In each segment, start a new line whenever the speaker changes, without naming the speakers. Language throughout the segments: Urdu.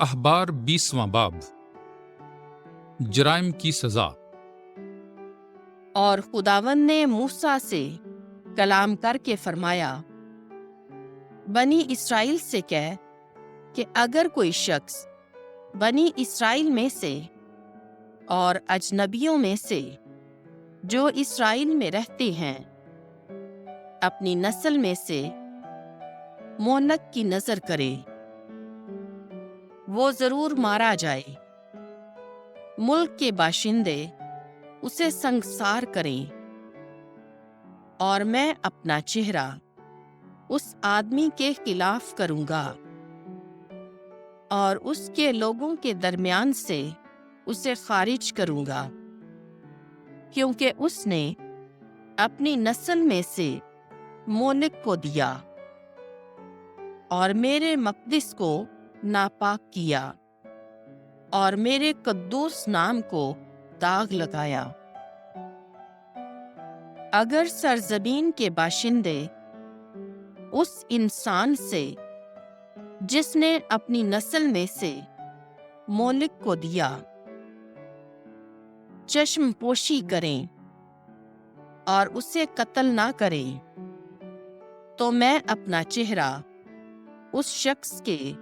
اخبار 20واں باب جرائم کی سزا۔
اور خداوند نے موسیٰ سے کلام کر کے فرمایا، بنی اسرائیل سے کہہ کہ اگر کوئی شخص بنی اسرائیل میں سے اور اجنبیوں میں سے جو اسرائیل میں رہتے ہیں اپنی نسل میں سے مونک کی نظر کرے، وہ ضرور مارا جائے۔ ملک کے باشندے اسے سنگسار کریں، اور میں اپنا چہرہ اس آدمی کے خلاف کروں گا اور اس کے لوگوں کے درمیان سے اسے خارج کروں گا، کیونکہ اس نے اپنی نسل میں سے مونک کو دیا اور میرے مقدس کو ناپاک کیا اور میرے قدوس نام کو داغ لگایا۔ اگر سرزمین کے باشندے اس انسان سے جس نے اپنی نسل میں سے مونک کو دیا چشم پوشی کریں اور اسے قتل نہ کریں، تو میں اپنا چہرہ اس شخص کے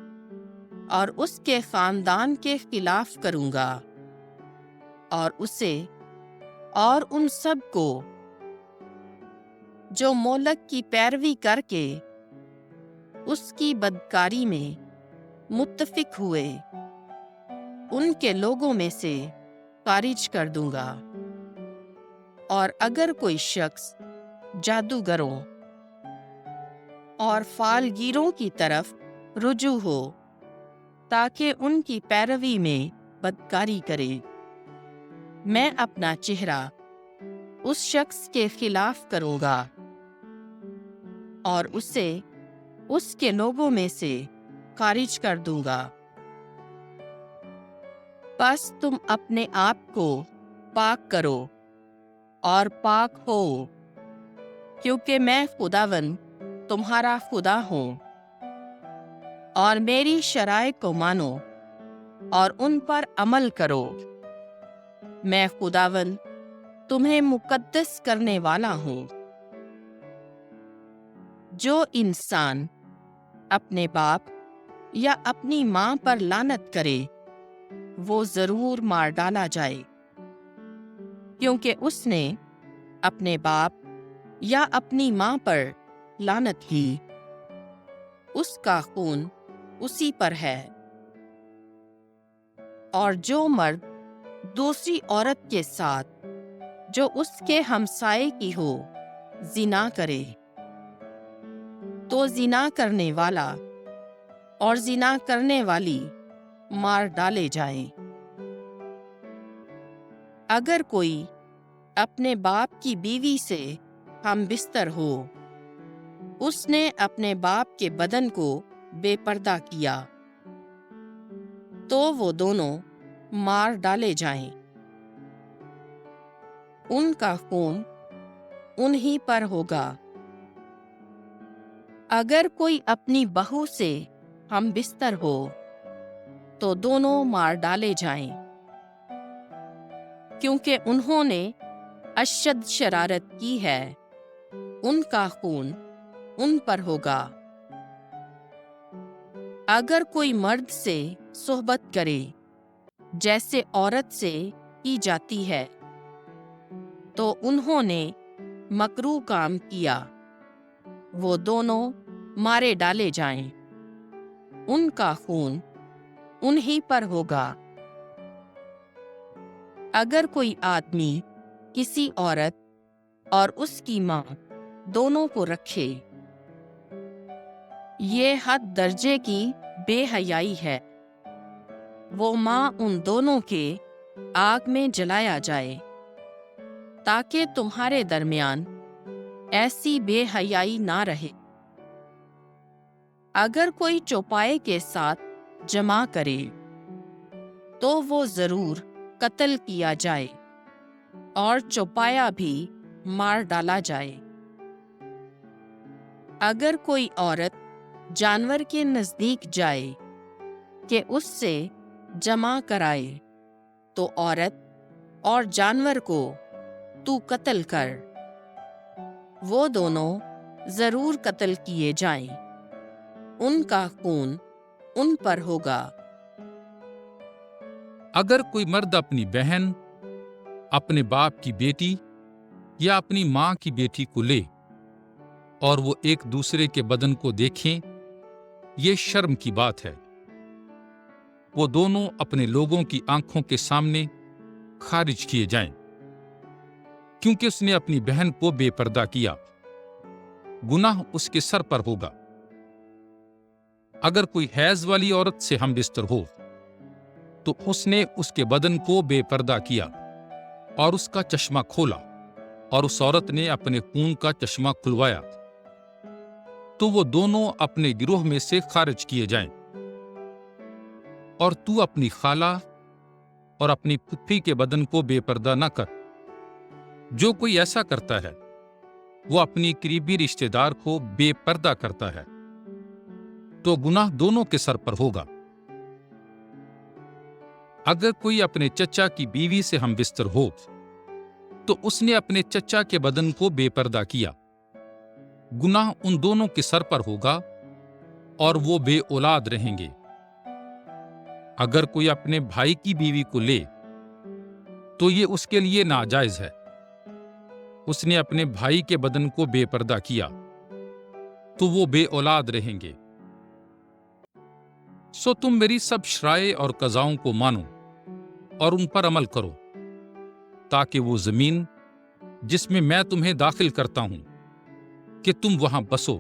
اور اس کے خاندان کے خلاف کروں گا اور اسے اور ان سب کو جو مولک کی پیروی کر کے اس کی بدکاری میں متفق ہوئے ان کے لوگوں میں سے خارج کر دوں گا۔ اور اگر کوئی شخص جادوگروں اور فالگیروں کی طرف رجوع ہو تاکہ ان کی پیروی میں بدکاری کرے، میں اپنا چہرہ اس شخص کے خلاف کروں گا اور اسے اس کے لوگوں میں سے خارج کر دوں گا۔ بس تم اپنے آپ کو پاک کرو اور پاک ہو، کیونکہ میں خداوند تمہارا خدا ہوں، اور میری شرائع کو مانو اور ان پر عمل کرو۔ میں خداوند تمہیں مقدس کرنے والا ہوں۔ جو انسان اپنے باپ یا اپنی ماں پر لعنت کرے وہ ضرور مار ڈالا جائے، کیونکہ اس نے اپنے باپ یا اپنی ماں پر لعنت کی، اس کا خون اسی پر ہے۔ اور جو مرد دوسری عورت کے ساتھ جو اس کے ہمسائے کی ہو زنا کرے تو زنا کرنے والا اور زنا کرنے والی مار ڈالے جائیں۔ اگر کوئی اپنے باپ کی بیوی سے ہم بستر ہو، اس نے اپنے باپ کے بدن کو بے پردہ کیا، تو وہ دونوں مار ڈالے جائیں۔ ان کا خون انہی پر ہوگا۔ اگر کوئی اپنی بہو سے ہم بستر ہو تو دونوں مار ڈالے جائیں، کیونکہ انہوں نے اشد شرارت کی ہے، ان کا خون ان پر ہوگا۔ اگر کوئی مرد سے صحبت کرے جیسے عورت سے کی جاتی ہے تو انہوں نے مکروہ کام کیا، وہ دونوں مارے ڈالے جائیں، ان کا خون انہی پر ہوگا۔ اگر کوئی آدمی کسی عورت اور اس کی ماں دونوں کو رکھے، یہ حد درجے کی بے حیائی ہے، وہ ماں ان دونوں کے آگ میں جلایا جائے، تاکہ تمہارے درمیان ایسی بے حیائی نہ رہے۔ اگر کوئی چوپائے کے ساتھ جمع کرے تو وہ ضرور قتل کیا جائے اور چوپایا بھی مار ڈالا جائے۔ اگر کوئی عورت جانور کے نزدیک جائے کہ اس سے جمع کرائے تو عورت اور جانور کو تو قتل کر، وہ دونوں ضرور قتل کیے جائیں، ان کا خون ان پر ہوگا۔
اگر کوئی مرد اپنی بہن، اپنے باپ کی بیٹی یا اپنی ماں کی بیٹی کو لے اور وہ ایک دوسرے کے بدن کو دیکھیں، یہ شرم کی بات ہے۔ وہ دونوں اپنے لوگوں کی آنکھوں کے سامنے خارج کیے جائیں، کیونکہ اس نے اپنی بہن کو بے پردہ کیا، گناہ اس کے سر پر ہوگا۔ اگر کوئی حیض والی عورت سے ہم بستر ہو تو اس نے اس کے بدن کو بے پردہ کیا اور اس کا چشمہ کھولا، اور اس عورت نے اپنے خون کا چشمہ کھلوایا، تو وہ دونوں اپنے گروہ میں سے خارج کیے جائیں۔ اور تو اپنی خالہ اور اپنی پھپھی کے بدن کو بے پردہ نہ کر۔ جو کوئی ایسا کرتا ہے وہ اپنی قریبی رشتہ دار کو بے پردہ کرتا ہے، تو گناہ دونوں کے سر پر ہوگا۔ اگر کوئی اپنے چچا کی بیوی سے ہم بستر ہو تو اس نے اپنے چچا کے بدن کو بے پردہ کیا، گناہ ان دونوں کے سر پر ہوگا اور وہ بے اولاد رہیں گے۔ اگر کوئی اپنے بھائی کی بیوی کو لے تو یہ اس کے لیے ناجائز ہے، اس نے اپنے بھائی کے بدن کو بے پردہ کیا، تو وہ بے اولاد رہیں گے۔ سو تم میری سب شرائع اور قضاؤں کو مانو اور ان پر عمل کرو، تاکہ وہ زمین جس میں تمہیں داخل کرتا ہوں کہ تم وہاں بسو،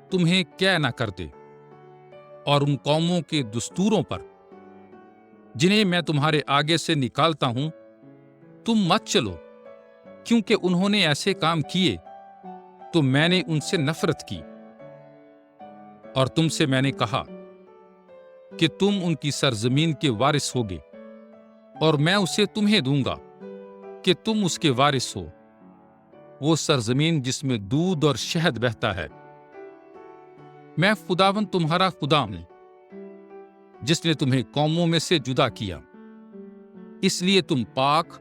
تمہیں قے نہ کر دے، اور ان قوموں کے دستوروں پر جنہیں میں تمہارے آگے سے نکالتا ہوں تم مت چلو، کیونکہ انہوں نے ایسے کام کیے تو میں نے ان سے نفرت کی۔ اور تم سے میں نے کہا کہ تم ان کی سرزمین کے وارث ہوگے، اور میں اسے تمہیں دوں گا کہ تم اس کے وارث ہو، وہ سرزمین جس میں دودھ اور شہد بہتا ہے۔ میں خداوند تمہارا خدا ہوں، جس نے تمہیں قوموں میں سے جدا کیا، اس لیے تم پاک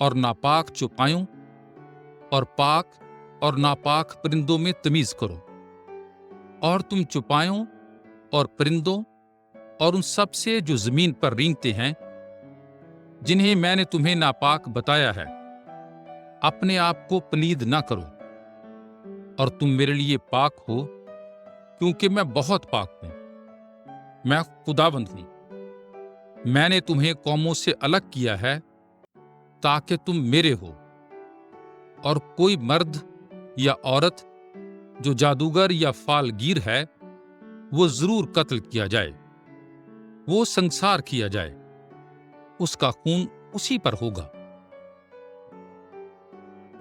اور ناپاک چوپایوں اور پاک اور ناپاک پرندوں میں تمیز کرو، اور تم چوپایوں اور پرندوں اور ان سب سے جو زمین پر رینگتے ہیں جنہیں میں نے تمہیں ناپاک بتایا ہے، اپنے آپ کو پلید نہ کرو، اور تم میرے لیے پاک ہو، کیونکہ میں بہت پاک ہوں۔ میں خداوند ہوں۔ میں نے تمہیں قوموں سے الگ کیا ہے تاکہ تم میرے ہو، اور کوئی مرد یا عورت جو جادوگر یا فالگیر ہے وہ ضرور قتل کیا جائے، وہ سنسار کیا جائے، اس کا خون اسی پر ہوگا۔